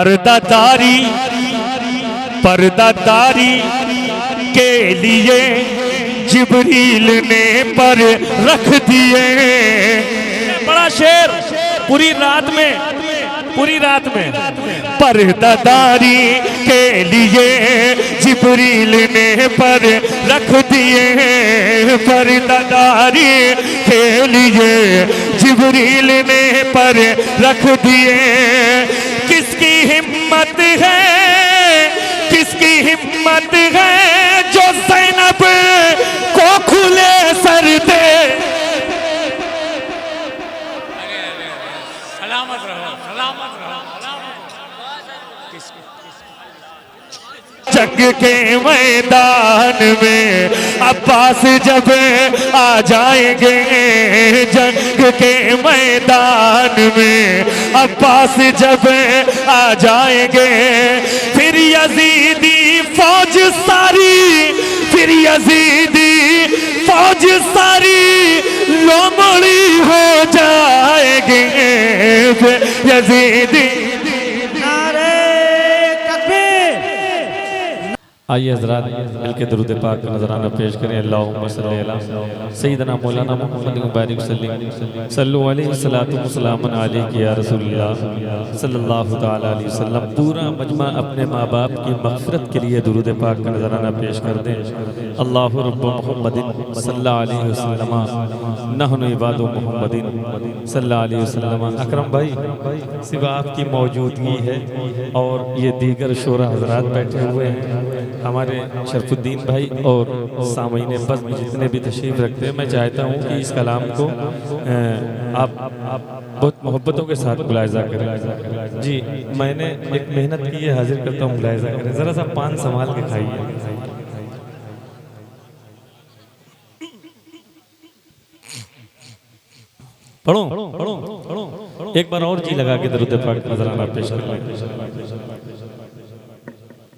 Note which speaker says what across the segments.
Speaker 1: पर्दादारी पर्दादारी के लिए जिब्रील ने पर रख दिए। बड़ा शेर, पूरी रात में पर्दादारी के लिए जिब्रील ने पर रख दिए। पर्दादारी के लिए जिब्रील ने पर रख दिए। किसकी हिम्मत है, किसकी हिम्मत है जो ज़ैनब को खुले सर दे।
Speaker 2: सलामत रहो, सलामत रहो।
Speaker 1: जंग के मैदान में अब्बास जब आ जाएंगे, जंग के मैदान में अब्बास जब आ जाएंगे, फिर यजीदी फौज सारी, फिर यजीदी फौज सारी लोमड़ी हो जाएंगे। फिर यजीदी
Speaker 3: आइए हज़रात मिलके दरूद पाक का नजराना पेश करें। अल्लाहुम्मा सल्ली अला सय्यिदना मौलाना मुहम्मद मुबारक सल्लल्लाहु अलैहि वसल्लम या रसूलल्लाह सल्लल्लाहु तआला अलैहि वसल्लम। पूरा मजमा अपने माँ बाप की मग़फ़िरत के लिए दरूद पाक का नजराना पेश कर दें। अल्लाहु रब्बु मुहम्मदिन सल्लल्लाहु अलैहि वसल्लम नहनु इबादु मुहम्मदिन सल्लल्लाहु अलैहि वसल्लम। अकरम भाई, सिवा आपकी मौजूदगी है और ये दीगर शोरा हज़रात बैठे हुए हैं, हमारे शरफुद्दीन भाई और सामईन बस में जितने भी तशरीफ़ रखते हैं, मैं चाहता हूँ कि इस कलाम को आप बहुत मोहब्बतों के साथ मुलाहिज़ा करें। जी, मैंने एक मेहनत की है, हाजिर करता हूँ, मुलाहिज़ा करें। ज़रा सा पान संभाल के खाइए। पढ़ो पढ़ो पढ़ो, एक बार और जी लगा के दरूद पाक नजराना पेश कर लें।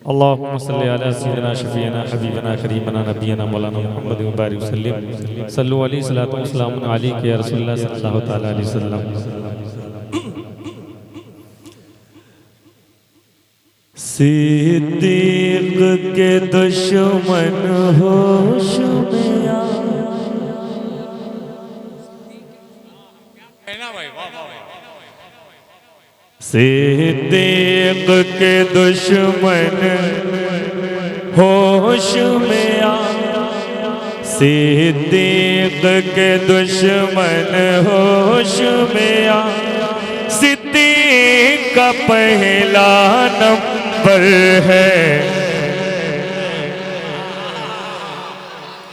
Speaker 3: अल्लाहुम्मा सल्ली अला सय्यिदिना शफीना हबीबना करीमना नबियना मौलाना मुहम्मद मुबारक सल्लल्लाहु अलैहि वसल्लम अलैहि या रसूलुल्लाह सल्लल्लाहु तआला अलैहि वसल्लम। सिद्दीक़ के दुश्मन होश में आ। सिद्दीक़ के दुश्मन होश में आ, सिद्दीक़ के दुश्मन होश में आ। सिद्दीक़ का पहला नंबर है।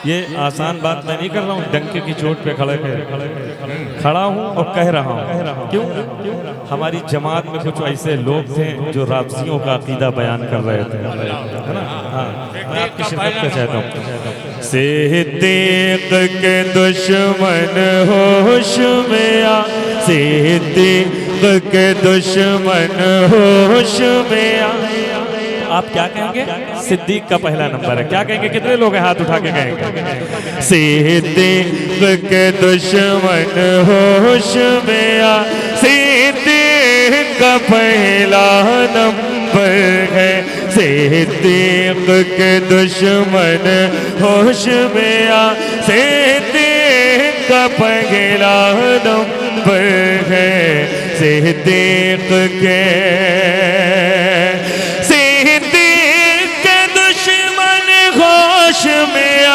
Speaker 3: ये आसान बात मैं नहीं कर रहा हूँ, डंके की चोट पे खड़ा हूँ और कह रहा हूँ। क्यों? हमारी जमात में कुछ ऐसे लोग थे जो राबजियों का अकीदा बयान कर रहे थे, है ना? हाँ, मैं आपकी शिरकत का चाहता हूँ। सिद्दीक़ के दुश्मन होश में आ, सिद्दीक़ के दुश्मन होश में आ। आप क्या कहेंगे? सिद्दीक़ का पहला नंबर है। क्या कहेंगे? कितने लोग हैं हाथ उठा के कहेंगे? सिद्दीक़ के दुश्मन होश में आ, सिद्दीक़ का पहला नंबर है। सिद्दीक़ के दुश्मन होश में आ, सिद्दीक़ का पहला नंबर है। सिद्दीक़ के होश में आ,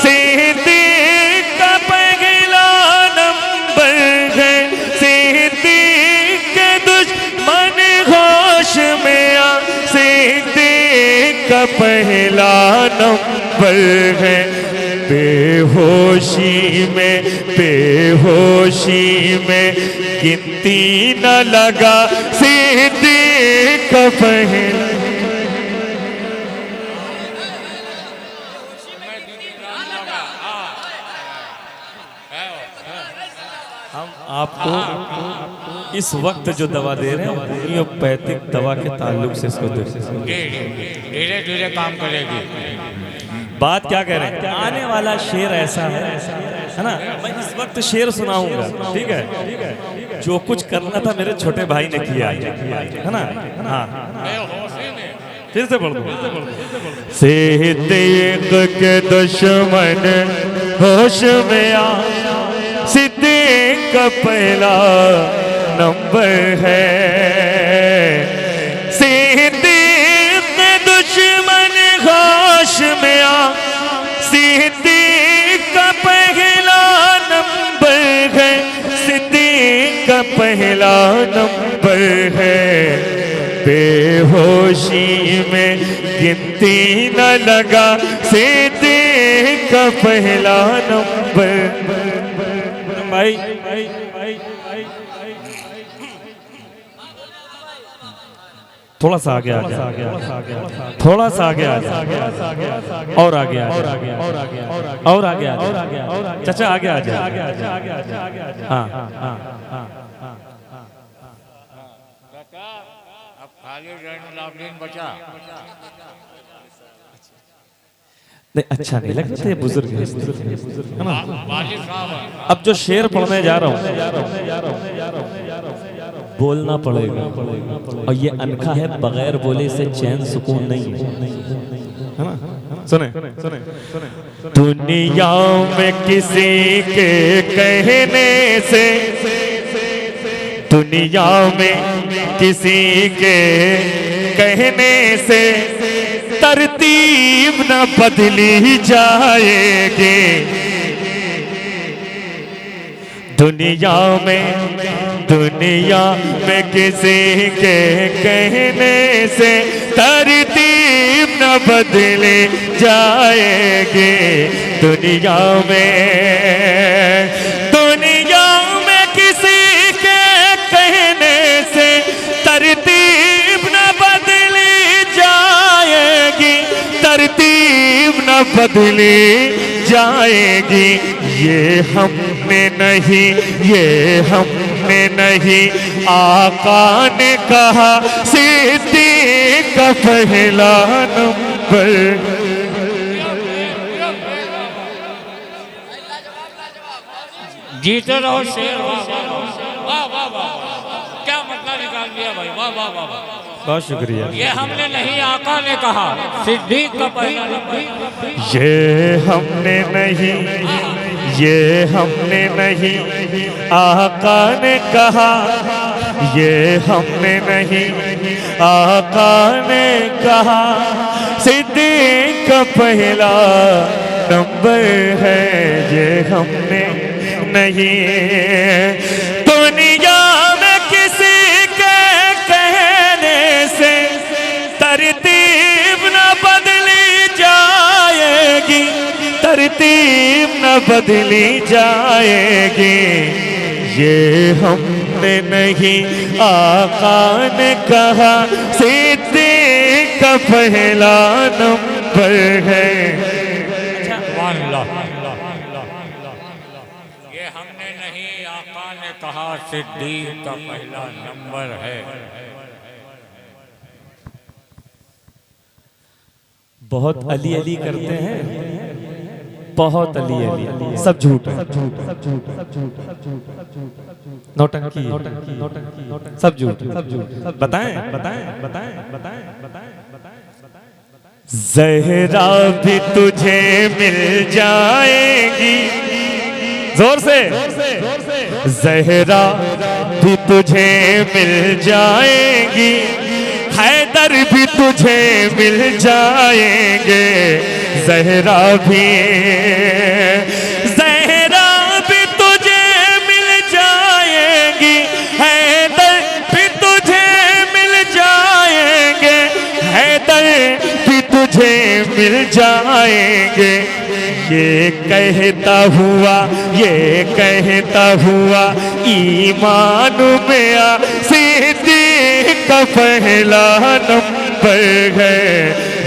Speaker 3: सिद्दीक़ का पहला नंबर है। सिद्दीक़ के दुश्मन होश में आ, सिद्दीक़ का पहला नंबर है। बेहोशी में गिनती न लगा, सिद्दीक़ का पहला। आपको इस वक्त जो दवा दे रहे हैं होम्योपैथिक दवा के ताल्लुक से इसको दे,
Speaker 2: धीरे धीरे काम करेगी।
Speaker 3: बात क्या कह रहे हैं? आने वाला शेर ऐसा है ना, मैं इस वक्त शेर सुनाऊंगा, ठीक है? जो कुछ करना था मेरे छोटे भाई ने किया है ना। हाँ फिर से बोल दो।
Speaker 1: सिद्दीक के दुश्मन होश में आ, सिद्दीक का पहला नंबर है। सिद्दीक के दुश्मन होश में आ, सिद्दीक का पहला नंबर है। सिद्दीक का पहला नंबर है। बेहोशी में गिनती न लगा, सिद्दीक का पहला नंबर।
Speaker 3: भाई थोड़ा सा आगे आ गया, थोड़ा सा आगे आ गया, और आगे आ गया, और आगे आ गया, चाचा आगे आ जाए। हाँ
Speaker 2: अब खाली जैनुलाब्दीन बचा।
Speaker 3: नहीं अच्छा नहीं लगता ये बुजुर्ग है ना।
Speaker 2: वालिद साहब हैं।
Speaker 3: अब जो शेर पढ़ने जा रहा हूँ बोलना पड़ेगा, और ये अनखा है, बगैर बोले से चैन सुकून नहीं है ना। सुने
Speaker 1: दुनिया में किसी के कहने से, दुनिया में किसी के कहने से तरतीब न बदली जाएगी। दुनिया में किसी के कहने से तरतीब न बदले जाएगी। दुनिया में किसी के कहने से तरतीब न बदली जाएगी, तरतीब न बदली जाएगी। ये हमने नहीं आका ने कहा, सिद्दीक का पहला नंबर।
Speaker 2: जीते रहो शेर। वाह वाह वाह, क्या मतलब निकाल दिया भाई। वाह वाह वाह,
Speaker 3: बहुत शुक्रिया।
Speaker 2: ये हमने नहीं आका ने कहा, सिद्दीक का पहला नंबर।
Speaker 1: ये हमने नहीं आका ने कहा, ये हमने नहीं आका ने कहा, सिद्दीक का पहला नंबर है। ये हमने नहीं, दुनिया में किसी के कहने से तरतीब न बदली जाएगी, तरतीब न बदली जाएगी। ये हमने नहीं आका ने कहा, सिद्दीक का पहला नंबर है।
Speaker 2: ये हमने नहीं आका ने कहा, सिद्दीक का पहला नंबर है।
Speaker 3: बहुत अली अली करते हैं, बहुत अली अली, सब झूठ है, नौटंकी, सब झूठ, बताएं।
Speaker 1: ज़हरा भी तुझे मिल जाएगी, जोर से, ज़हरा भी तुझे मिल जाएगी, हैदर भी तुझे मिल जाएंगे। ज़हरा भी तुझे मिल जाएगी, हैदर भी तुझे मिल जाएंगे, हैदर भी तुझे मिल जाएंगे। ये कहता हुआ ईमान में आ, सिद्दीक का पहला नंबर है।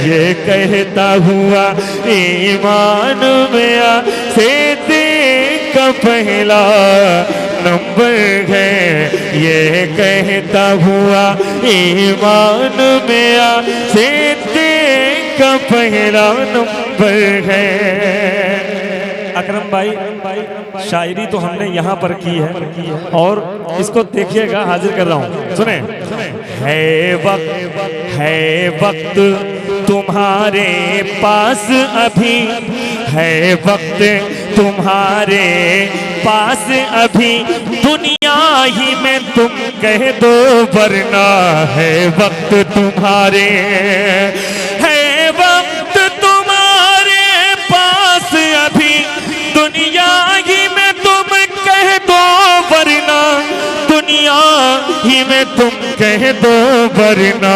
Speaker 1: ये कहता हुआ ईमान में आ, सिद्दीक का पहला नंबर है। ये कहता हुआ ईमान में आ, सिद्दीक का पहला नंबर है।
Speaker 3: अकरम भाई शायरी तो हमने यहाँ पर की है और इसको देखिएगा, हाजिर कर रहा हूँ, सुने। है वक्त तुम्हारे पास अभी, है वक्त तुम्हारे पास अभी, दुनिया ही में तुम कह दो वरना, है वक्त तुम्हारे, है वक्त तुम्हारे पास अभी, दुनिया ही में तुम कह दो वरना, दुनिया ही में तुम कह दो वरना,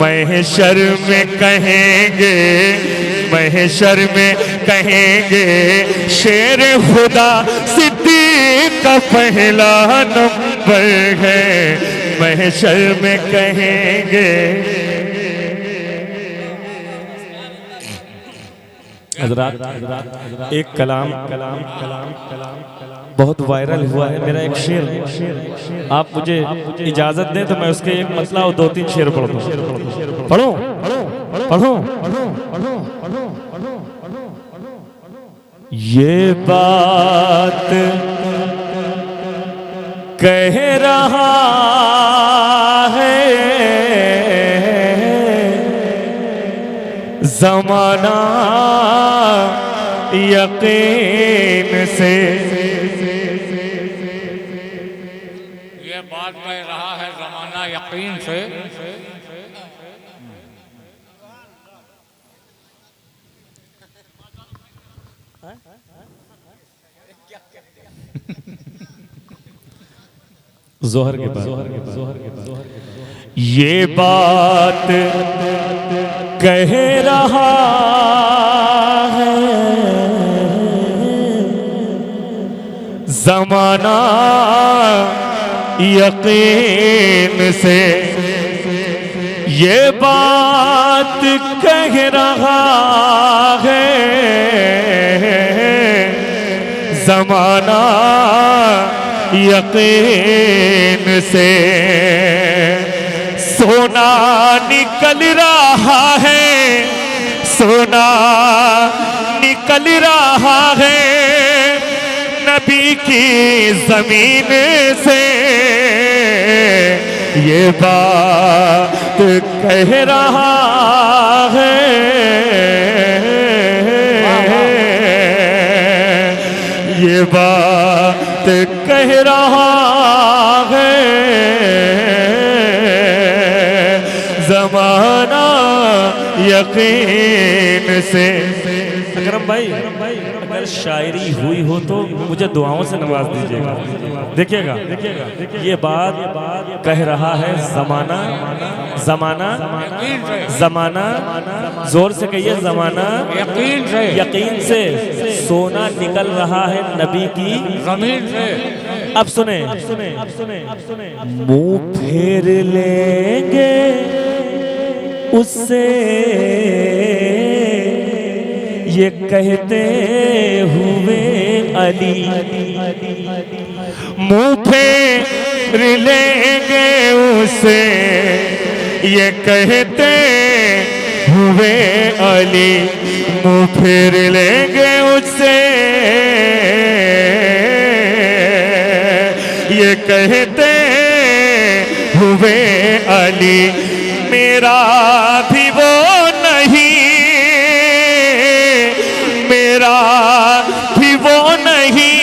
Speaker 3: महशर में कहेंगे, महशर में कहेंगे शेर खुदा सिद्दीक का पहला नंबर है, महशर में कहेंगे। हज़रात एक कलाम बहुत वायरल हुआ है, मेरा एक शेर, आप मुझे इजाजत दें तो मैं उसके एक मतला और 2-3 शेर पढ़ दूं। पढ़ो पढ़ो पढ़ो। ये बात कह रहा है ज़माना यकीन से,
Speaker 2: ये बात कह रहा है ज़माना यकीन से,
Speaker 3: जोहर के बाद ये बात कह रहा है ज़माना यकीन से, ये बात कह रहा है ज़माना यकीन से, सोना निकल रहा है, सोना निकल रहा है नबी की जमीन से, ये बात कह रहा है, ये बात कह रहा है ज़माना यकीन से। अकरम भाई अगर शायरी हुई हो तो मुझे दुआओं से नवाज दीजिएगा। देखिएगा ये बात कह रहा है ज़माना, ज़माना ज़माना, जोर से कहिए ज़माना
Speaker 2: यकीन से,
Speaker 3: यकीन से, सोना निकल रहा है नबी की
Speaker 2: जमीन से।
Speaker 3: अब सुने, मुंह फेर लेंगे उससे ये कहते हुए अली, मुंह फेर लेंगे उससे ये कहते हुए अली, मुंह फेर लेंगे उससे ये कहते हुए अली, मेरा भी वो नहीं, मेरा भी वो नहीं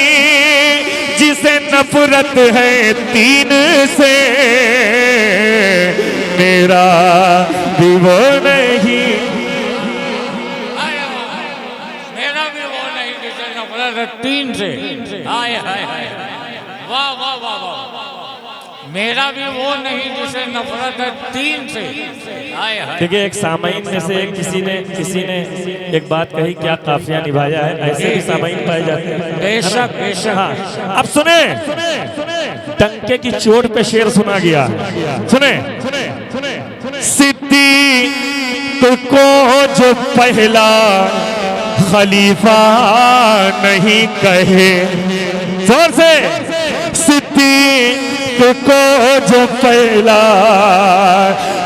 Speaker 3: जिसे नफरत है तीन से, मेरा भी वो नहीं,
Speaker 2: मेरा भी वो नहीं जिसे नफरत है तीन से। हाय हाय हाय, वाह वाह वाह वाह, मेरा भी वो नहीं जिसे नफरत है तीन से। हाय हाय।
Speaker 3: देखिए एक सामाइन में से किसी ने एक बात कही, क्या काफिया निभाया है, ऐसे भी सामाइन पाए जाते हैं।
Speaker 2: बेशक बेशक।
Speaker 3: हाँ अब सुने, टंके की चोट पे शेर सुना गया, सुने, सिद्दीक को जो पहला खलीफा नहीं कहे, जोर से, सिद्दीक को जो पहला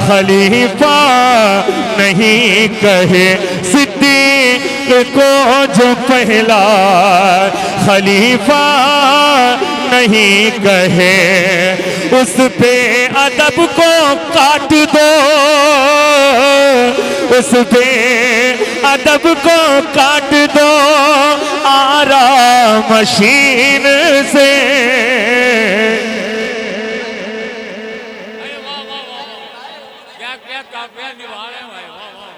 Speaker 3: खलीफा नहीं कहे, सिद्दीक
Speaker 1: को जो पहला खलीफा नहीं कहे, उस पे अदब को काट दो, उस पे अदब को काट दो आरा मशीन से।
Speaker 2: क्या क्या काफिया निभा रहे हैं भाई, वाह वाह।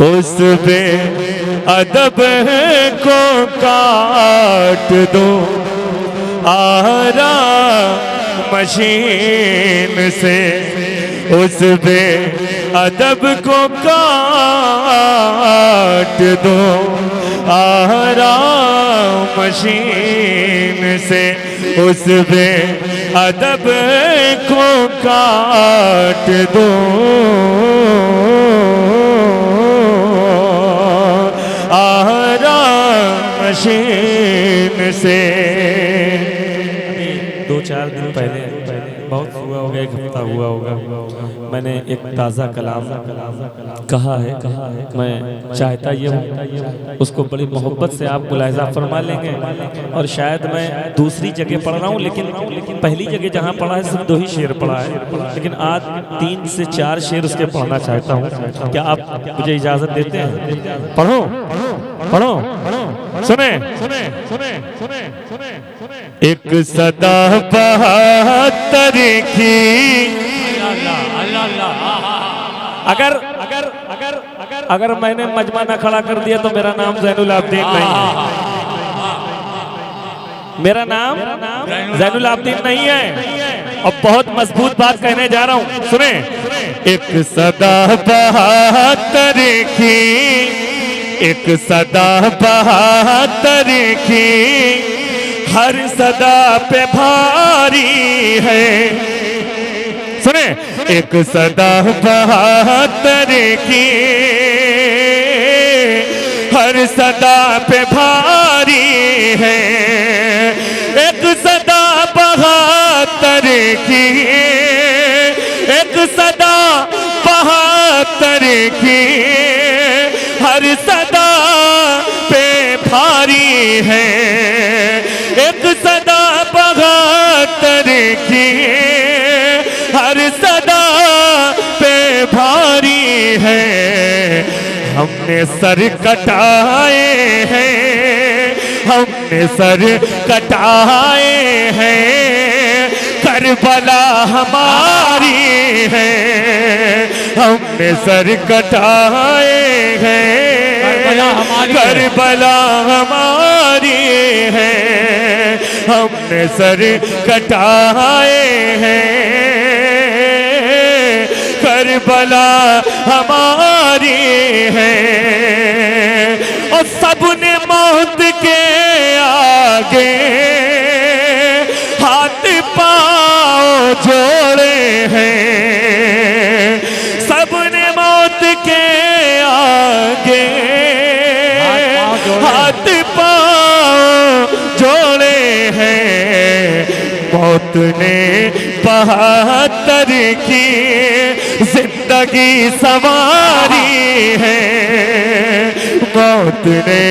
Speaker 1: उस पे अदब को काट दो आरा मशीन से, उस पे अदब को काट दो आरा मशीन से, उस पे अदब को काट दो आरा मशीन से। 2-4 दिन पहले बहुत हुआ होगा, 1 हफ्ता हुआ होगा, मैंने एक ताज़ा कलाम कहा है। मैं चाहता ये हूँ उसको बड़ी मोहब्बत से आप मुलाहिज़ा फरमा लेंगे। और शायद मैं दूसरी जगह पढ़ रहा हूँ, लेकिन पहली जगह जहाँ पढ़ा है सिर्फ 2 ही शेर पढ़ा है, लेकिन आज 3 से 4 शेर उसके पढ़ना चाहता हूँ। क्या आप मुझे इजाज़त देते हैं? पढ़ो पढ़ो सुने सुने सुने सुने सुने सुने। एक सदा बहातर की, अगर अगर अगर अगर अगर मैंने मजमा न खड़ा कर दिया तो मेरा नाम ज़ैनुल आबिदीन नहीं है, मेरा नाम ज़ैनुल आबिदीन नहीं है। अब बहुत मजबूत बात कहने जा रहा हूँ, सुने। एक सदा बहातर की, एक सदा बहातर की, हर सदा पे भारी है। सुने, एक सदा बहातर की, हर सदा पे भारी है। एक सदा बहातर की, एक सदा बहातर की, हर सदा पे भारी है। एक सदा बहातर की, हर सदा पे भारी है। हमने सर कटाए हैं, हमने सर कटाए हैं, करबला हमारी है। हमने सर कटाए हैं, करबला हमारी है। हमने सर कटाए हैं, करबला हमारी है। और सबने मौत के आगे हाथ पाँव जोड़े हैं। सबने मौत के आगे हाथ पाँव जोड़े हैं। मौत ने बहातर की जिंदगी सवारी है। मौत ने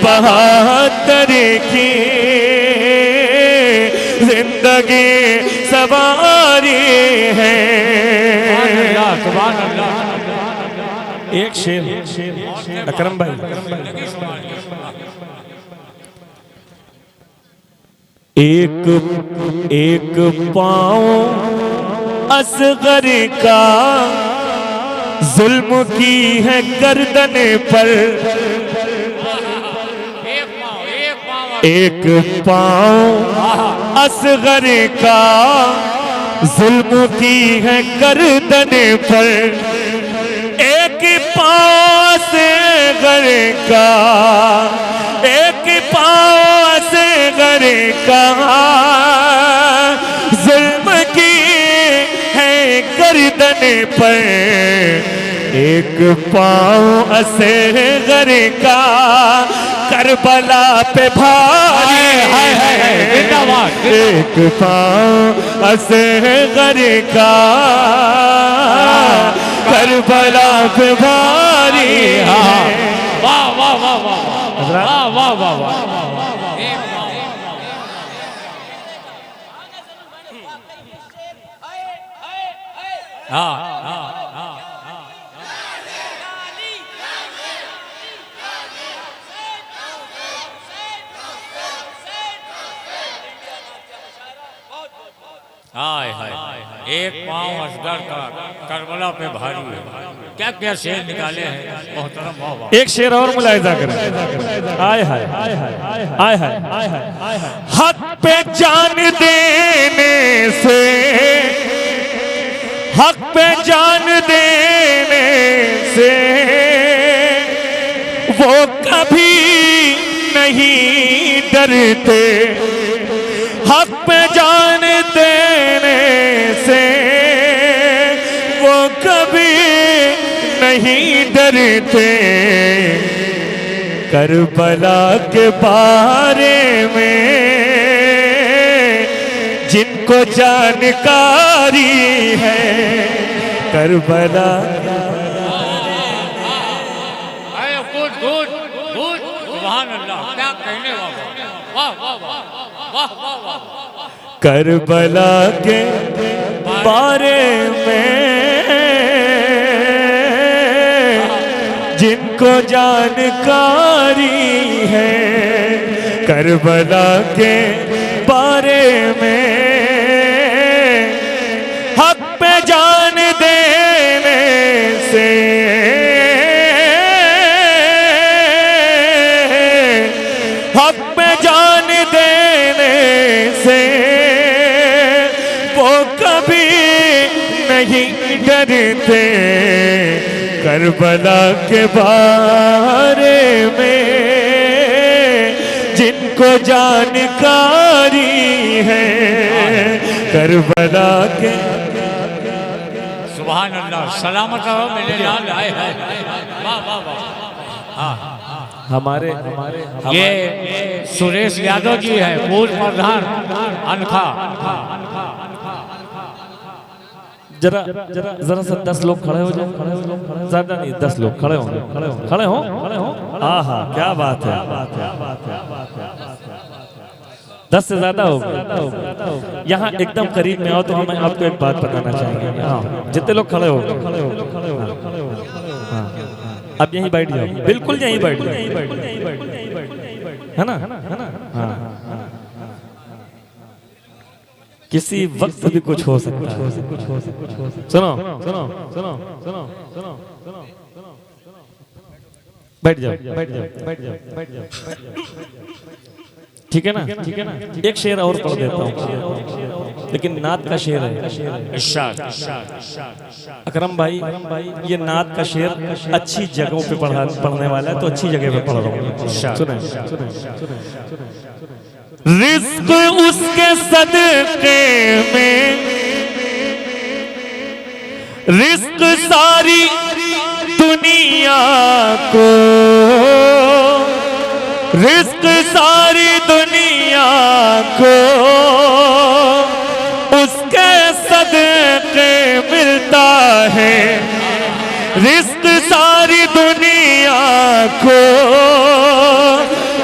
Speaker 1: बहातर की जिंदगी सवारी है। एक शेर अकरम भाई, एक एक पाँव असगर का जुल्म की है गर्दन पर। एक पाँव असगर का जुल्म की है गर्दन पर। एक पाँव असगर का, एक पाँव असगर का जुल्म की है गर्दन पर। एक पाँव असगर का करबला पे भारी है। एक पाँव असगर का करबला पे भारी
Speaker 2: है। वाह वाह वाह वाह
Speaker 1: हजरत।
Speaker 2: वाह वाह वाह वाह। हाँ हाँ हाँ। हाय हाय एक पाँव असगर का करबला पे भारी है। क्या क्या शेर निकाले हैं मोहतरम। वाह वाह।
Speaker 1: एक शेर और मुलाहिजा करें। आय हाय आय हाय आय हाय हक पे जान देने से, हक पे जान देने से वो कभी नहीं डरते। हक पे जान देने से वो कभी नहीं डरते। करबला के बारे में जिनको जानकारी है, करबला
Speaker 2: गुड गुड गुड। सुभान अल्लाह। क्या कहने वाह वाह वाह वाह वाह वाह वाह।
Speaker 1: करबला के बारे में जिनको जानकारी है, करबला के बारे में हक पे जान देने से हक पे जान देने से वो कभी नहीं डरते। करबला के बारे में जिनको जानकारी है, करबला के।
Speaker 2: सुभान अल्लाह। सलामत रहो मेरे लाल। आए है। वाह वाह वाह। हाँ
Speaker 1: हमारे
Speaker 2: ये सुरेश यादव जी है, पूर्व प्रधान अनखा।
Speaker 1: जरा जरा जरा सा 10 लोग खड़े हो जाए। ज्यादा नहीं, 10 लोग खड़े हो खड़े हो। आहा क्या बात है। 10 से ज्यादा हो गए। यहाँ एकदम करीब में आओ तो हम आपको एक बात बताना चाहेंगे। जितने लोग खड़े हो अब यहीं बैठ जाओ, बिल्कुल यहीं बैठ जाओ, है ना? हाँ। किसी वक्त भी कुछ हो सकता है। सुनो सुनो सुनो सुनो सुनो बैठ जाओ बैठ जाओ बैठ जाओ बैठ जाओ। ठीक है ना? एक शेर और पढ़ देता हूँ, लेकिन नात का शेर है। अकरम भाई ये नात का शेर अच्छी जगहों पे पढ़ने वाला है, तो अच्छी जगह पे पढ़ रहा हूँ। सुने। रिज़्क़ उसके सदक़े में, रिज़्क़ सारी दुनिया को, रिज़्क़ सारी दुनिया को उसके सदक़े मिलता है। रिज़्क़ सारी दुनिया को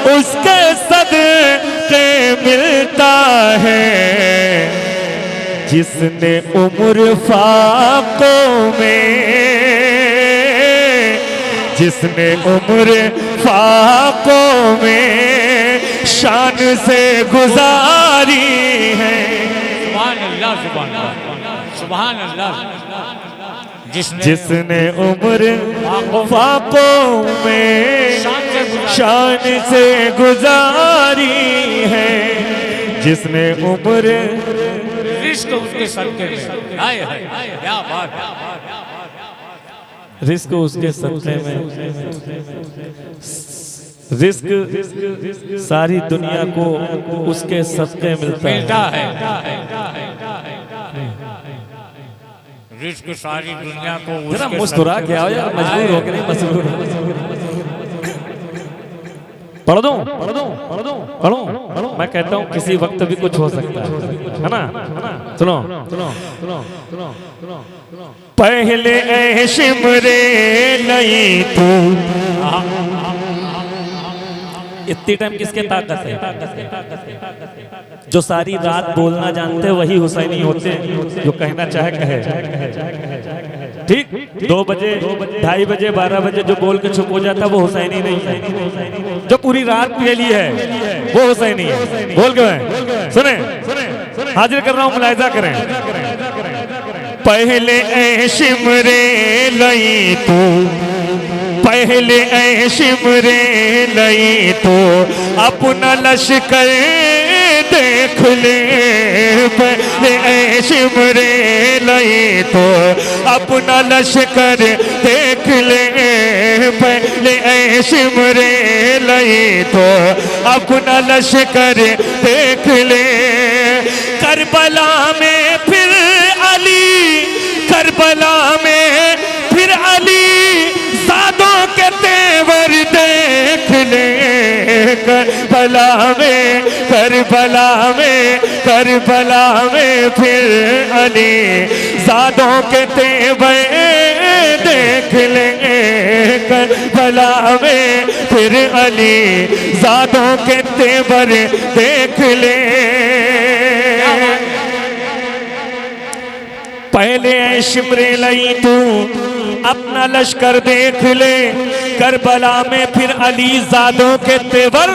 Speaker 1: उसके सदक़े मिलता है। जिसने उम्र फाकों में, जिसने उम्र फाकों में शान से गुजारी है।
Speaker 2: सुभान अल्लाह सुभान अल्लाह सुभान अल्लाह।
Speaker 1: जिसने उम्र फाकों में शान से गुजारी है। जिसने उम्र
Speaker 2: रिज़्क़ उसके सदक़े में। हाय हाय क्या बात है।
Speaker 1: रिज़्क़ उसके सदक़े में, रिज़्क़ सारी दुनिया को उसके सदक़े मिलता है।
Speaker 2: रिज़्क़ सारी दुनिया को
Speaker 1: जरा मुस्कुरा के आओ यार, मजबूर हो के नहीं, मजबूर। पढ़ दूं पढ़ दूं पढ़ दूं पढ़ूं। मैं कहता हूँ किसी वक्त भी कुछ हो सकता है ना?
Speaker 3: सुनो पहले ऐ शिमरे नहीं तू। इतनी टाइम किसके ताकत है? जो सारी रात बोलना जानते वही हुसैनी होते, जो कहना चाहे कहे। ठीक 2 बजे 2:30 बजे 12 बजे जो बोल के चुप हो जाता वो हुसैनी नहीं है। जो पूरी रात के लिए है वो हुसैनी है। बोल के सुने हाजिर कर रहा हूं, मुलाहिजा करें। पहले ऐ शिमरे लई तू, पहले ऐ शिमरे लई तो अपना लश्कर देख ले। पहले ऐ शिमरे लई तो अपना लश्कर देख ले। पहले ऐ शिमरे लई तो अपना लश्कर देख ले। करबला में फिर अली, करबला में फिर अली ज़ादों के तेवर देख ले। करबला में, करबला में, करबला में फिर अली ज़ादों के तेवर देख ले। करबला में फिर अली ज़ादों के तेवर देख ले। पहले ऐ शिमरे लई तू अपना लश्कर देख ले। करबला में फिर अली ज़ादों के तेवर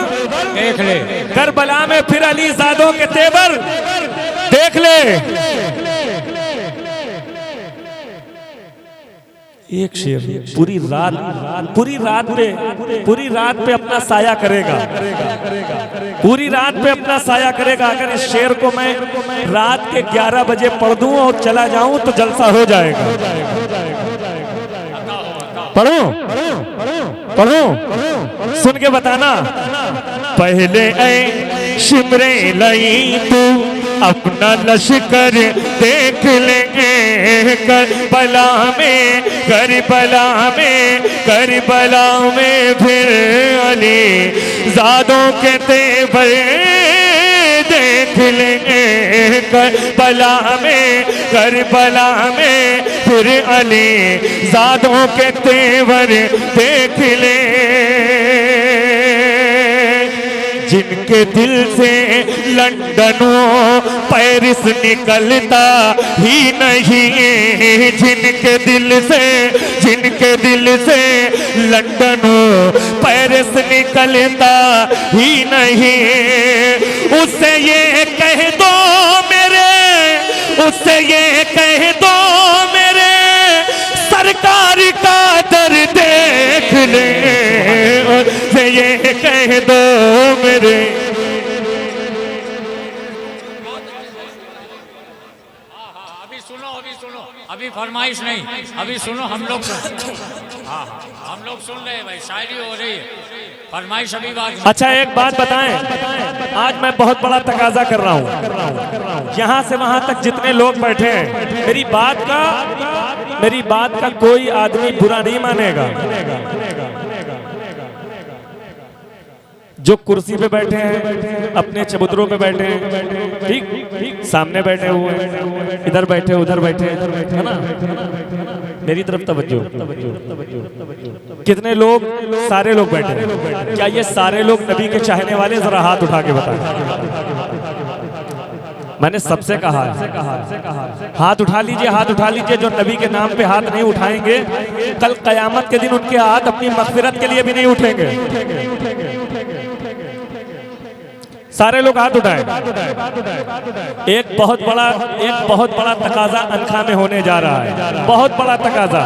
Speaker 2: देख ले।
Speaker 3: करबला में फिर अली ज़ादों के तेवर देख ले। एक शेर पूरी रात पे अपना साया करेगा। पूरी रात पे अपना साया करेगा। अगर इस शेर को मैं रात के 11 बजे पढ़ दूं और चला जाऊं तो जलसा हो जाएगा। पढ़ो पढ़ो सुन के बताना। पहले ऐ शिमरे लई तू अपना लश्कर देख लेंगे। करबला में, करबला में, करबला में फिर अली ज़ादों के तेवर देख लेंगे। करबला में, करबला में फिर अली ज़ादों के तेवर देख ले। जिनके दिल से लंदनों पेरिस निकलता ही नहीं। जिनके दिल से, जिनके दिल से लंदनों पेरिस निकलता ही नहीं। उससे ये कह दो मेरे, उससे ये कह दो मेरे सरकार का दर देख ले। उससे ये कह दो मेरे।
Speaker 2: अभी सुनो, अभी फरमाइश नहीं, अभी सुनो। हम लोग हाँ हम लोग सुन रहे हैं भाई, शायरी हो रही है, फरमाइश अभी बात।
Speaker 3: अच्छा एक बात बताएं, आज मैं बहुत बड़ा तकाजा कर रहा हूँ। यहाँ से वहाँ तक जितने लोग बैठे हैं, मेरी बात का कोई आदमी बुरा नहीं मानेगा। जो कुर्सी पे बैठे हैं, अपने चबूतरों पे बैठे हैं, ठीक, सामने बैठे हुए हैं, इधर बैठे उधर बैठे, है ना। मेरी तरफ तवज्जो। कितने लोग, सारे लोग बैठे हैं। क्या ये सारे लोग नबी के चाहने वाले? जरा हाथ उठा के बताएं। मैंने सबसे कहा है, हाथ उठा लीजिए, हाथ उठा लीजिए। जो नबी के नाम पे हाथ नहीं उठाएंगे, कल कयामत के दिन उनके हाथ अपनी मग़फ़िरत के लिए भी नहीं उठेंगे। सारे लोग हाथ उठाएं। एक बहुत बड़ा तकाजा अनखा में होने जा रहा है। बहुत बड़ा तकाजा,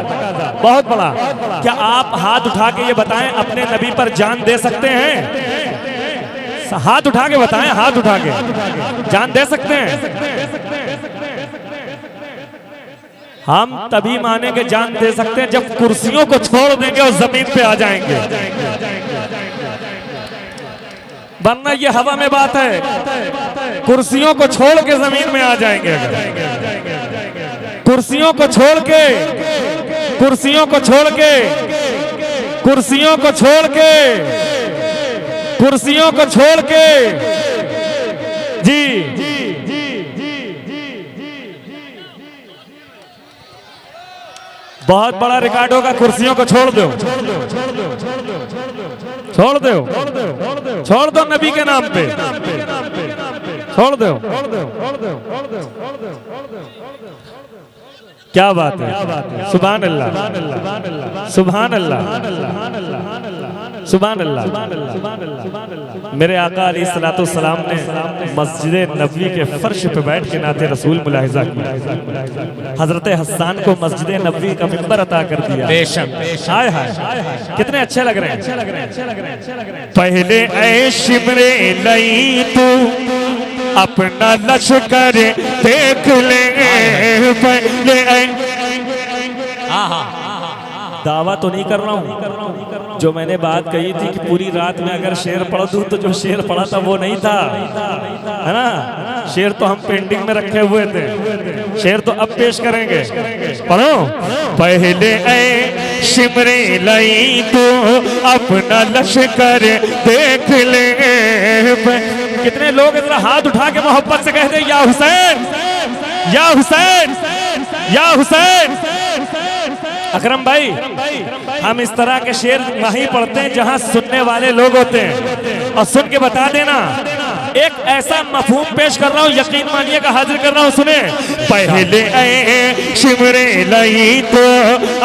Speaker 3: बहुत बड़ा। क्या आप हाथ उठा के ये बताएं, अपने नबी पर जान दे सकते हैं? हाथ उठा के बताएं, हाथ उठा के जान दे सकते हैं? हम तभी मानेंगे जान दे सकते हैं जब कुर्सियों को छोड़ देंगे और जमीन पे आ जाएंगे। वरना ये हवा में बात है। कुर्सियों को छोड़ के जमीन में आ जाएंगे। अगर कुर्सियों को छोड़ के, कुर्सियों को छोड़ के, कुर्सियों को छोड़ के, कुर्सियों को छोड़ के, जी
Speaker 1: बहुत बड़ा रिकॉर्ड होगा, कुर्सियों को छोड़ दो, छोड़ दो, छोड़ दो नबी के नाम पे, छोड़ दो। क्या बात है, सुभान अल्लाह, सुभान अल्लाह, सुभान अल्लाह। मेरे आका अलैहिस्सलातु सलाम ने मस्जिद नबवी के फर्श पे बैठ के नाते रसूल मुलाहिजा किया। हजरत हसन को मस्जिद नबवी का मिंबर अता कर दिया।
Speaker 2: बेशक
Speaker 1: हाय हाय, कितने अच्छे लग रहे हैं। पहले ऐ शिमरे लई तू अपना लश्कर देख ले, पहले दावा तो नहीं कर रहा हूँ, जो मैंने बात कही थी कि पूरी रात में अगर शेर पढ़ दूं तो जो शेर पढ़ा था वो नहीं था, है ना। शेर तो हम पेंडिंग में रखे हुए थे, शेर तो अब पेश करेंगे। पढ़ो, पहले ऐ शिमरे लई तो अपना लश्कर देख ले। कितने लोग इतना हाथ उठा के मोहब्बत से कहते या हुसैन, या हुसैन, या हुसैन। अकरम भाई, हम इस तरह के शेर वहीं पढ़ते हैं जहां सुनने वाले लोग होते हैं, और सुन के बता देना। एक ऐसा मफहूम पेश कर रहा हूं, यकीन मानिएगा, हाजिर कर रहा हूं, सुने। पहले ऐ शिमरे लई तो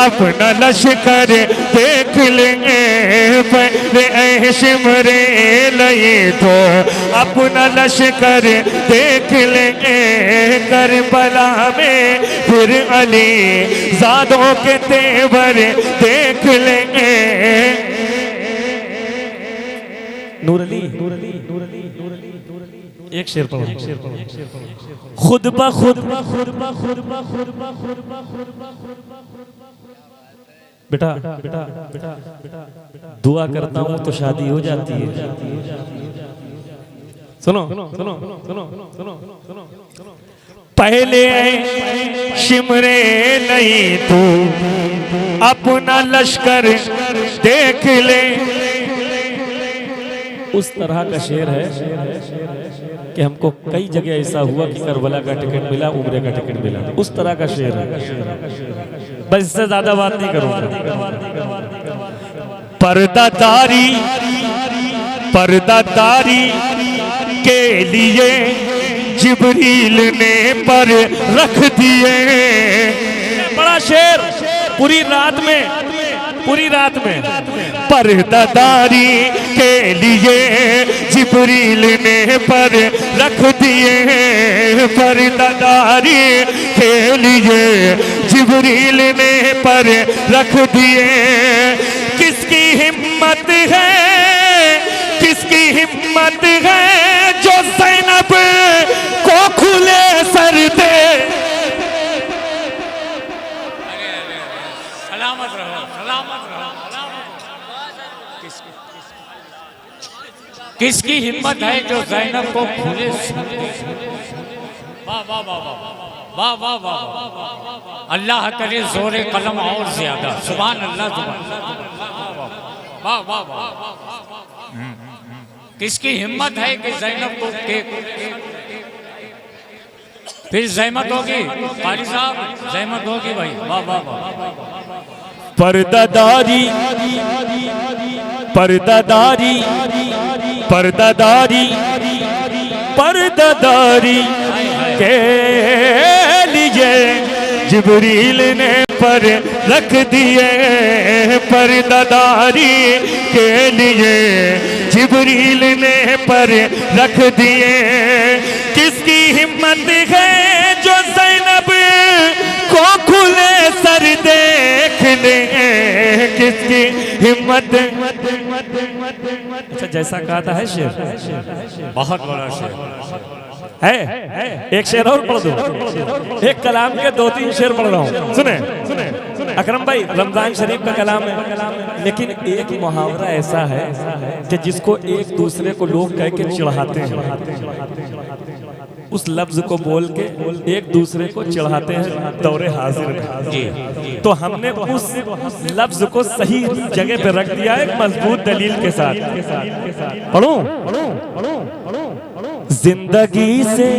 Speaker 1: अपना लश्कर देख लेंगे, पहले ऐ शिमरे लई तो अपना लश्कर देख लेंगे। करबला में फिर अली ज़ादों के तेवर देख लेंगे। नूर अली, एक शेर पढ़ो। खुद ब खुद बेटा दुआ करता हूँ तो शादी हो जाती है। सुनो सुनो सुनो सुनो सुनो सुनो। पहले शिमरे नहीं तू अपना लश्कर देख ले। उस तरह का शेर है कि हमको कई जगह ऐसा हुआ कि करबला का टिकट मिला, उम्रे का टिकट मिला, उस तरह का शेर है। बस इससे ज्यादा बात नहीं करूंगा। पर्दादारी, पर्दादारी के लिए जिब्रील ने पर रख दिए। बड़ा शेर, पूरी रात में, पूरी रात में। पर्दादारी के लिए जिब्रील ने पर रख दिए, पर्दादारी के लिए जिब्रील ने पर रख दिए। किसकी हिम्मत है, किसकी हिम्मत है जो ज़ैनब को खुले सर दे।
Speaker 2: सलामत रहो, सलामत रहो। किसकी हिम्मत है जो ज़ैनब को खुले सर दे। वाह वाह वाह वाह वाह वाह वाह। अल्लाह करे जोरे कलम और ज्यादा। सुभान अल्लाह, सुभान वाह वाह वाह। किसकी हिम्मत है कि ज़ैनब को के फिर ज़हमत होगी, कारी साहब ज़हमत होगी भाई। वाह वाह वाह।
Speaker 1: पर्दादारी, पर्दादारी, पर्दादारी, पर्दादारी के लिए जिब्रील ने पर रख दिए, पर्दादारी के लिए जिब्रील ने पर रख दिए। किसकी हिम्मत है जो ज़ैनब को खुले सर देख ले, किसकी हिम्मत। अच्छा, जैसा कहा था है शेर,
Speaker 2: बहुत बड़ा शेर
Speaker 1: है। एक शेर और पढ़ दो, एक कलाम के 2-3 शेर पढ़ रहा हूँ, सुने सुने। अकरम भाई, रमजान शरीफ का कलाम है, लेकिन एक मुहावरा ऐसा है कि जिसको एक दूसरे को लोग कह के चिढ़ाते हैं, उस लफ्ज को बोल के एक दूसरे को चिढ़ाते हैं दौरे हाजिर में। तो हमने उस लफ्ज को सही जगह पे रख दिया है, एक मजबूत दलील के साथ। पढ़ो, जिंदगी से,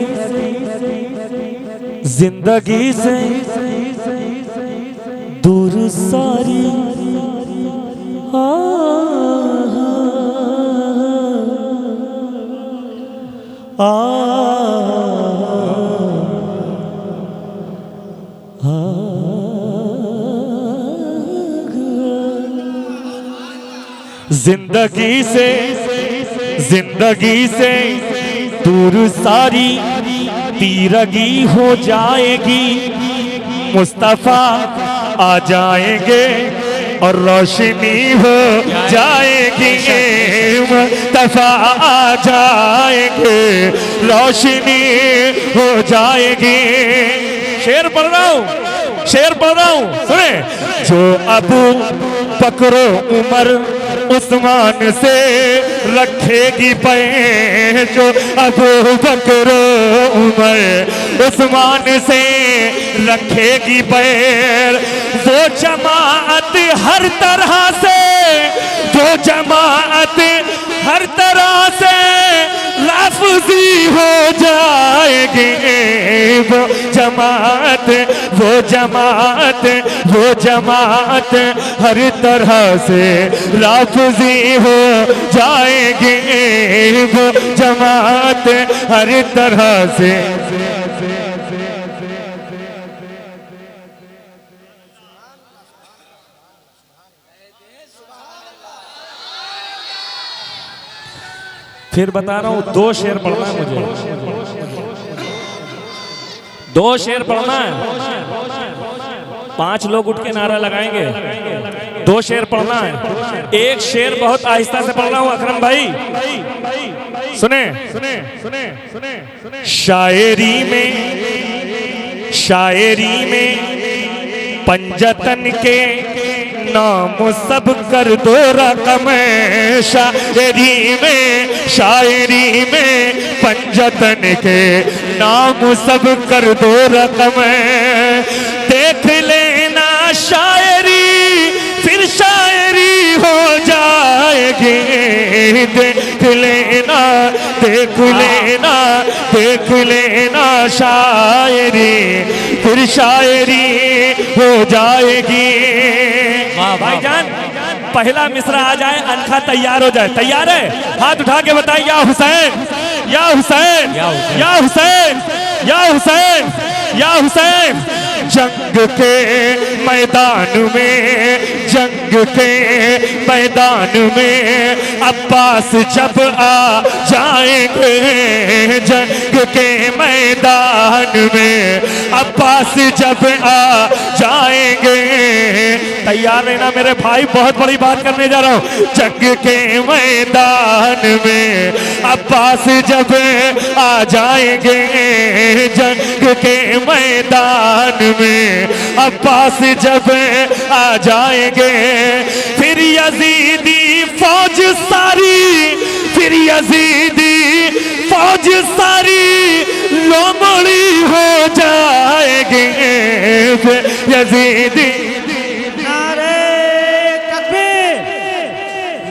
Speaker 1: जिंदगी से दूर दूर सारी जिंदगी से दूर सारी तीरगी हो जाएगी, मुस्तफा आ जाएंगे और रोशनी हो जाएगी, मुस्तफा आ जाएंगे रोशनी हो जाएगी। शेर पढ़ रहा हूँ सुने। जो अबू बकर उमर उस्मान से रखेगी पैर, जो अबू बकर उमर उस्मान से रखेगी पैर, वो जमात हर तरह से, वो जमात हर तरह से लाफजी हो जाएगी, वो जमात हर तरह से लाफजी हो जाएगी, वो जमात हर तरह से। फिर बता रहा हूं, 2 शेर पढ़ना है मुझे, 2 शेर पढ़ना है। 5 लोग उठ के नारा लगाएंगे, 2 शेर पढ़ना है। एक शेर बहुत आहिस्ता से पढ़ रहा हूं अकरम भाई, सुने। शायरी में पंजतन के नाम सब कर दो रकम, शायरी में पंजतन के नाम सब कर दो रकम। देख लेना शायरी फिर शायरी हो जाएगी, देख लेना शायरी फिर शायरी हो जाएगी। भाईजान पहला मिसरा आ जाए, अनखा तैयार हो जाए। तैयार है? हाथ उठा के बताइए, या हुसैन या हुसैन या हुसैन या हुसैन या हुसैन। जंग के मैदान में अब्बास जब आ जाएंगे, जंग के मैदान में अब्बास जब आ जाएंगे। तैयार रहना मेरे भाई, बहुत बड़ी बात करने जा रहा हूँ। जंग के मैदान में अब्बास जब आ जाएंगे, जंग के मैदान में अब्बास जब आ जाएंगे, फिर यजीदी फौज सारी लोमड़ी हो जाएगी, यजीदी।
Speaker 4: नारे तकबीर,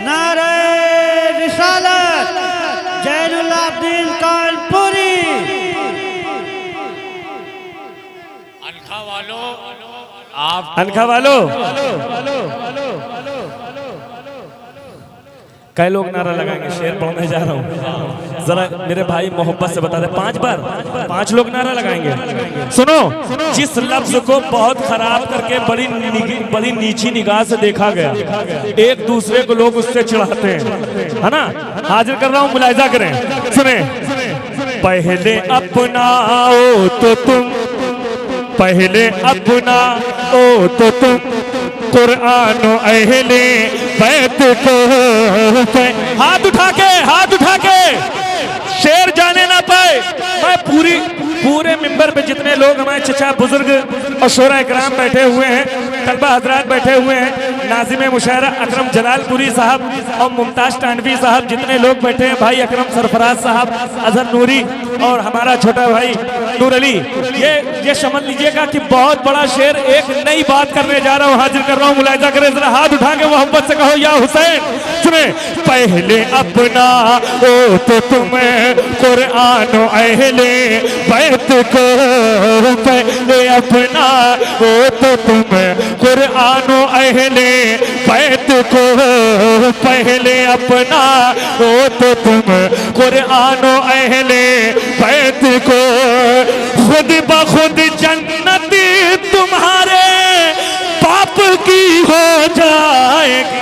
Speaker 4: नारे रिसालत, जैनुल आबिदीन कानपुरी।
Speaker 1: अनखा वालों कई लोग नारा लगाएंगे। शेर पढ़ने जा रहा हूँ, जरा मेरे भाई मोहब्बत से बता दे। 5 बार 5 लोग नारा लगाएंगे। सुनो, जिस लफ्ज को बहुत खराब करके बड़ी नीची निगाह से देखा गया, एक दूसरे को लोग उससे चिढ़ाते हैं, है ना। हाजिर कर रहा हूँ, मुलाहिजा करें, सुने। पहले अपनाओ तो तुम, पहले अपनाओ तो तुम कुरान अहले बैत को। हाथ उठा के शेर जाने ना पाए। मैं पूरे मिंबर पे जितने लोग हमारे चचा बुजुर्ग और शोरा इकराम बैठे हुए हैं, तलबा हजरात बैठे हुए हैं, नाजिम मुशायरा अकरम जलालपुरी साहब और मुमताज टानवी साहब, जितने लोग बैठे हैं, भाई अकरम सरफराज साहब, अजहर नूरी और हमारा छोटा भाई नूर अली, ये समझ लीजिएगा कि बहुत बड़ा शेर, एक नई बात करने जा रहा हूँ, हाजिर कर रहा हूँ, मुलाहिजा करें, जरा हाथ उठा के मोहब्बत से कहो या हुसैन। सुने, पहले अपना ओ तो तुम्हें कुरान अहले बैत को, पहले अपना ओ तो तुम्हें कुरान अहले बैत को, पहले अपना ओ तो तुम कुरान अहले बैत को, खुद ब खुद जन्नत तुम्हारे बाप की हो जाएगी।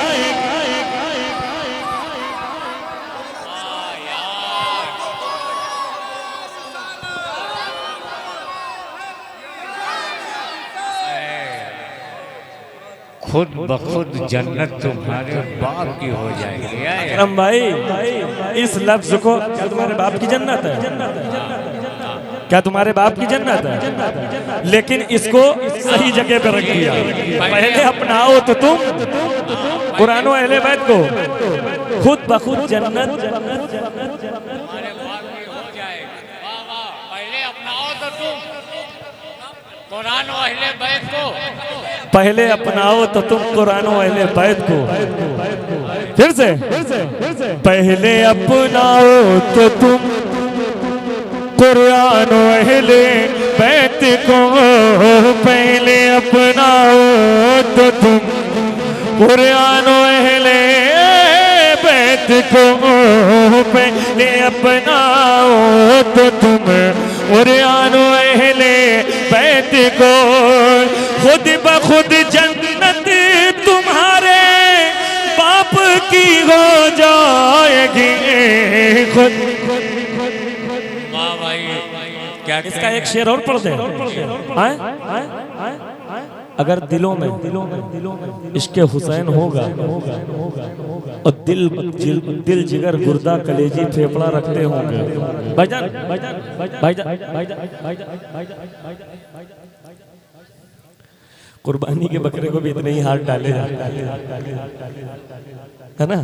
Speaker 2: खुद बखुद जन्नत तुम्हारे बाप की हो जाएगी।
Speaker 1: अकरम भाई, इस लफ्ज को, क्या तुम्हारे बाप की जन्नत है? क्या तुम्हारे बाप की जन्नत है? लेकिन इसको सही जगह पे रख दिया। पहले अपनाओ तो तुम कुरान व अहले बैत को, खुद बखुद जन्नत
Speaker 2: तुम्हारे बाप की हो जाएगी। वाह वाह, पहले अपनाओ तो तुम कुरान व अहले बैत को,
Speaker 1: पहले अपनाओ तो तुम कुरान व अहले बैत को। फिर से, पहले अपनाओ तो तुम कुरान व अहले बैत को, पहले अपनाओ तो तुम कुरान व अहले बैत को, पहले अपनाओ तो तुम कुरान व अहले बैत को, खुद ब खुद जन्नत तुम्हारे बाप की हो जाएगी। खुद
Speaker 2: क्या
Speaker 1: इसका एक शेर और पढ़ दे। अगर दिलों में इश्क़ हुसैन होगा और दिल जिगर गुर्दा कलेजी फेफड़ा रखते होंगे, भाईजान कुर्बानी के बकरे को भी इतने ही हाथ डाले है ना?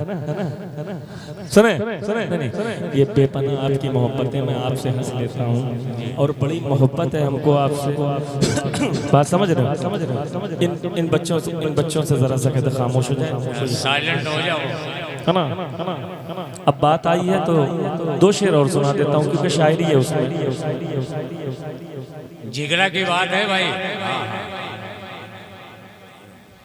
Speaker 1: सुने, ये बेपनाह आपकी मोहब्बत है, मैं आपसे हंस लेता हूँ और बड़ी मोहब्बत है हमको आपसे। बात समझ रहे हो? इन बच्चों से जरा सा कहते खामोश हो जाए,
Speaker 2: साइलेंट हो जाओ,
Speaker 1: है ना? अब बात आई है तो दो शेर और सुना देता हूँ, क्योंकि शायरी है उसमें,
Speaker 2: जिगरा की बात है भाई।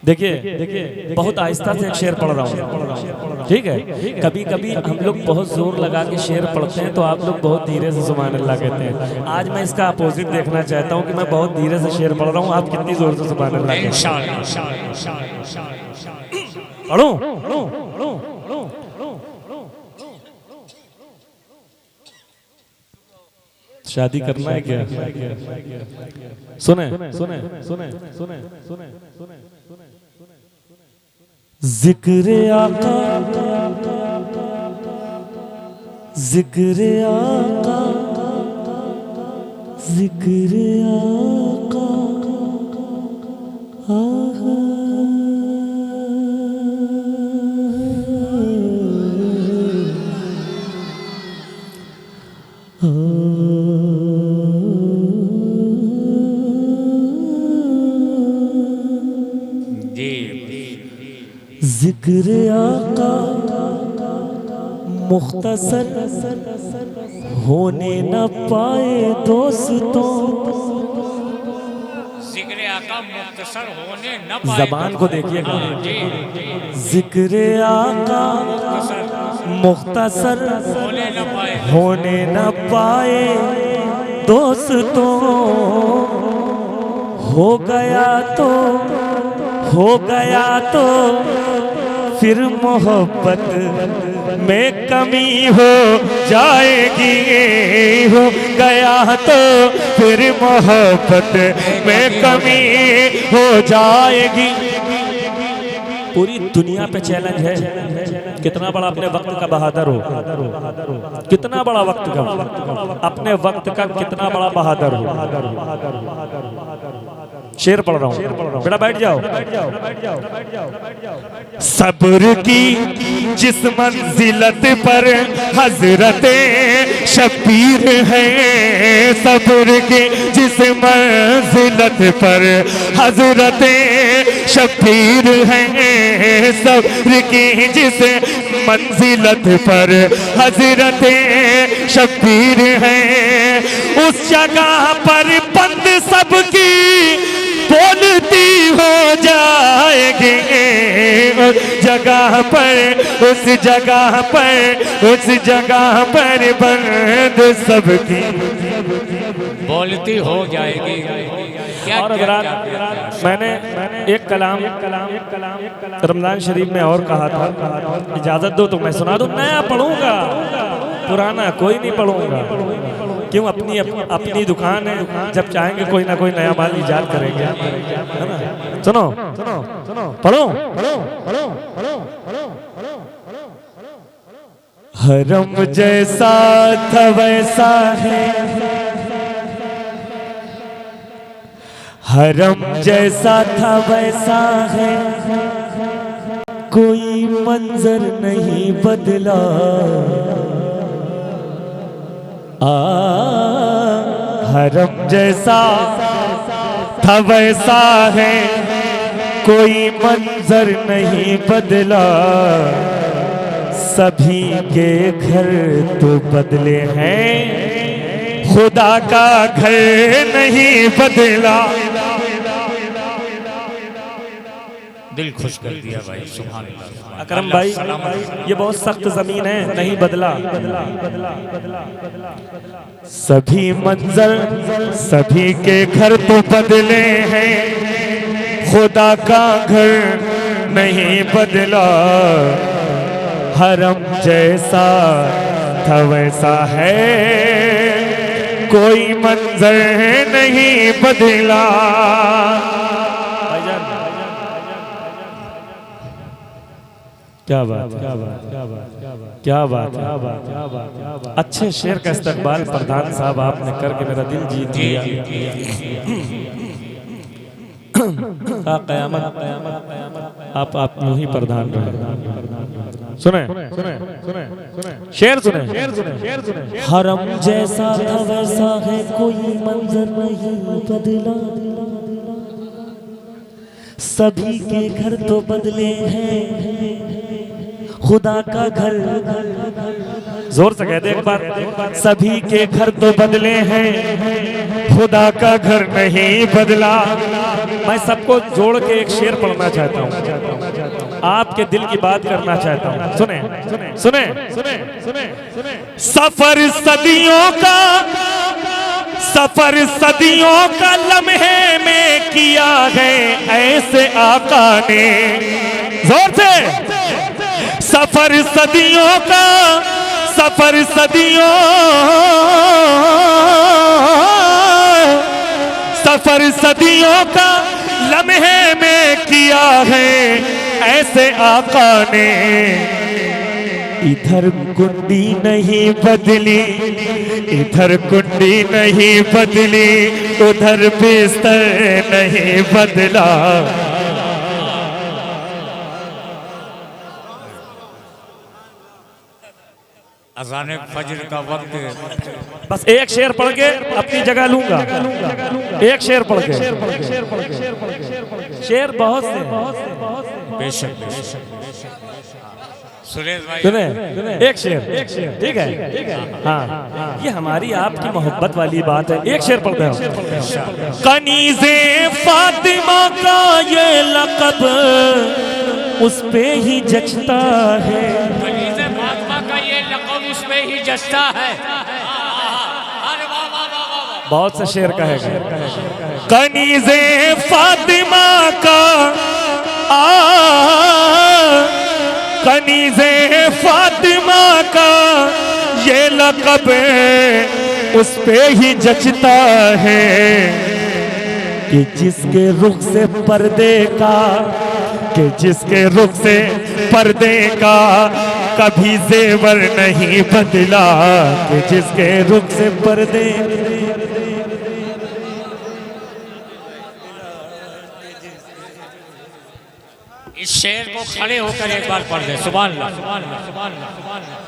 Speaker 1: देखिए बहुत आहिस्ता से एक शेर पढ़ रहा हूँ, ठीक है? कभी कभी हम लोग बहुत जोर लगा के शेर पढ़ते हैं तो आप लोग बहुत धीरे से सुभान अल्लाह कहते हैं। आज मैं इसका अपोजिट देखना चाहता हूँ कि मैं बहुत धीरे से शेर पढ़ रहा हूँ, आप कितनी जोर से सुभान अल्लाह कहते हैं। पढ़ो, शादी करना है क्या? सुने, जिक्र आका, जिक्र आका, जिक्र आका, आहा जिक्र आका मुख्तसर होने न पाए दोस्तों,
Speaker 2: जिक्र आका मुख्तसर होने न पाए।
Speaker 1: जबान को देखिएगा, जिक्र आका मुख्तसर होने न पाए दोस्तों, हो गया तो फिर मोहब्बत में कमी हो जाएगी, हो गया तो फिर मोहब्बत में कमी हो जाएगी। पूरी दुनिया पे चैलेंज है, कितना बड़ा अपने वक्त का बहादुर हो, कितना बड़ा वक्त का, अपने वक्त का कितना बड़ा बहादुर हो। शेर पढ़ रहा हूँ, बेटा बैठ जाओ।
Speaker 3: सब्र की जिस मंजिलत पर हजरत शबीर है, सब्र की जिस मंजिलत पर हजरत शबीर है, सब्र की जिस मंजिलत पर हजरत शबीर है, उस जगह पर बंद सबकी बोलती हो जाएगी, उस जगह पर, उस जगह पर, उस जगह पर बंद सबकी
Speaker 2: बोलती हो जाएगी।
Speaker 1: और हज़रात, मैंने एक कलाम रमजान शरीफ में और कहा था, इजाजत दो तो मैं सुना दूं। नया पढ़ूंगा, पुराना कोई नहीं पढ़ूंगा। क्यों? अपनी दुकान है, जब चाहेंगे कोई ना कोई नया माल इजाद करेंगे, है ना? सुनो पढ़ो। हरम जैसा था वैसा है, हरम जैसा था वैसा है, कोई मंजर नहीं बदला। हरम जैसा था वैसा है, कोई मंजर नहीं बदला। सभी के घर तो बदले हैं, खुदा का घर नहीं बदला।
Speaker 2: दिल खुश कर दिया भाई, सुभान अल्लाह।
Speaker 1: अकरम भाई, ये बहुत सख्त जमीन है, नहीं बदला। सभी मंजर, सभी के घर तो बदले हैं, खुदा का घर नहीं बदला। हरम जैसा था वैसा है, कोई मंजर नहीं बदला। क्या बात, क्या बात, क्या बात, क्या बात, क्या बात, क्या बात। अच्छे शेर का इस्तकबाल प्रधान साहब आपने करके मेरा दिल जीत लिया। क़यामत आप यूं ही प्रधान रहे। सुने शेर, सुने। हरम जैसा था वैसा है, कोई मंजर नहीं बदला। सभी के घर तो बदले हैं, खुदा का घर। जोर से कह दे एक बार, सभी के घर तो बदले हैं, खुदा का घर नहीं बदला। मैं सबको जोड़ के एक शेर पढ़ना चाहता हूँ, आपके दिल की बात करना चाहता हूँ। सुने सुने सुने। सफर सदियों का, सफर सदियों का लम्हे में किया है ऐसे आका ने। जोर से। सफर सदियों का, सफर सदियों, सफर सदियों का लम्हे में किया है ऐसे आका ने। इधर कुंडी नहीं बदली, इधर कुंडी नहीं बदली, उधर बिस्तर नहीं बदला।
Speaker 2: अज़ान फजर का वक्त।
Speaker 1: बस एक शेर पढ़ के अपनी जगह लूंगा, एक शेर पढ़ के। शेर बहुत से,
Speaker 2: बेशक सुरेश भाई,
Speaker 1: सुने एक शेर, ठीक है? हाँ, ये हमारी आपकी मोहब्बत वाली बात है। एक शेर पढ़ते हैं। कनीज़े फातिमा का ये लक़ब उस पे ही जचता है,
Speaker 2: कनीज़े फातिमा का ये लक़ब उस पे ही जचता है।
Speaker 1: बहुत से शेर कहेगा। कनीज़े फातिमा का, कनीज़े फातिमा का ये लक़ब उस पे ही जचता है कि जिसके रुख से पर्दे का, कि जिसके रुख से पर्दे का कभी जेवर नहीं बदला, कि जिसके रुख से पर्दे।
Speaker 2: इस शेर को खड़े होकर एक बार पढ़ दे। सुभान अल्लाह, सुभान अल्लाह, सुभान अल्लाह, सुभान अल्लाह।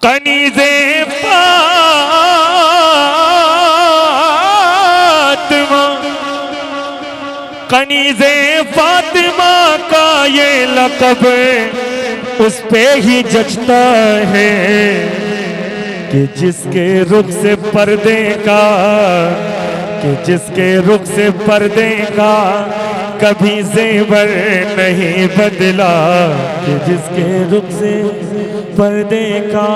Speaker 3: कनीज़े फातिमा, कनीज़े फातिमा का ये लक़ब उस पे ही जचता है कि जिसके रुख से पर्दे का, कि जिसके रुख से पर्दे का कभी ज़ेवर नहीं बदला, कि जिसके रुख से पर्दे का।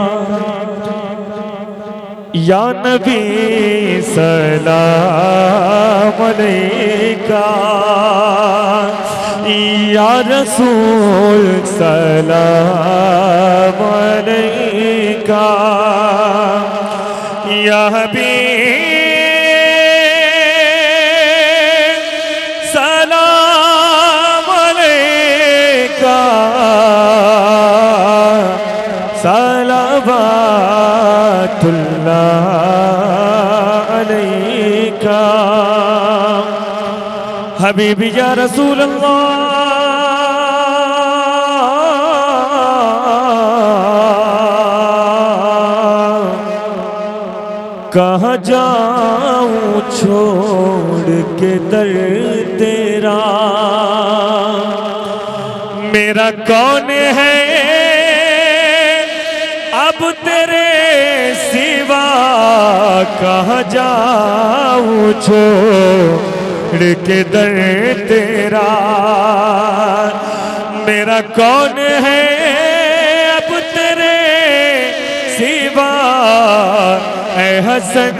Speaker 3: या नबी सलाम अलैका, या रसूल सलाम अलैका, या हबीब सलाम अलैका, सलावतुल्लाह अलैका। हबीबी या रसूल अल्लाह, कहाँ जाऊं छोड़ के दर तेरा, मेरा कौन है अब तेरे सिवा, कहाँ जाऊं छोड़ के दर तेरा, मेरा कौन है अब तेरे सिवा। ऐ हसन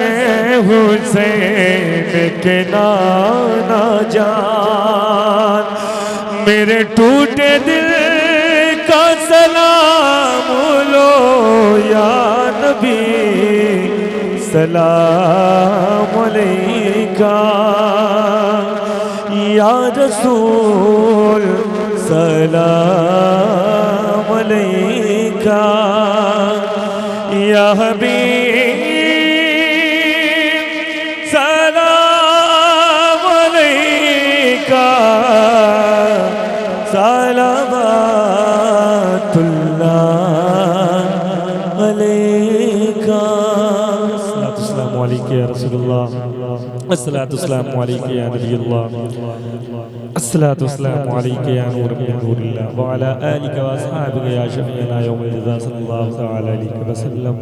Speaker 3: हुसैन के नाना जान, मेरे टूटे दिल का सलाम लो या नबी सलाम अलैका, या रसूल सलाम अलैका, या हबीब सलाम अलैका, सलावतुल्लाह अलैका। अस्सलामु अलैका या रसूलुल्लाह, अस्सलातु वस्सलामु अलैका या नबीयल्लाह, अस्सलातु वस्सलामु अलैका या नूर मिन नूरिल्लाह, व अला आलिका व अस्हाबिका या शफीअना यौमल जज़ा, सल्लल्लाहु तआला अलैहि वसल्लम।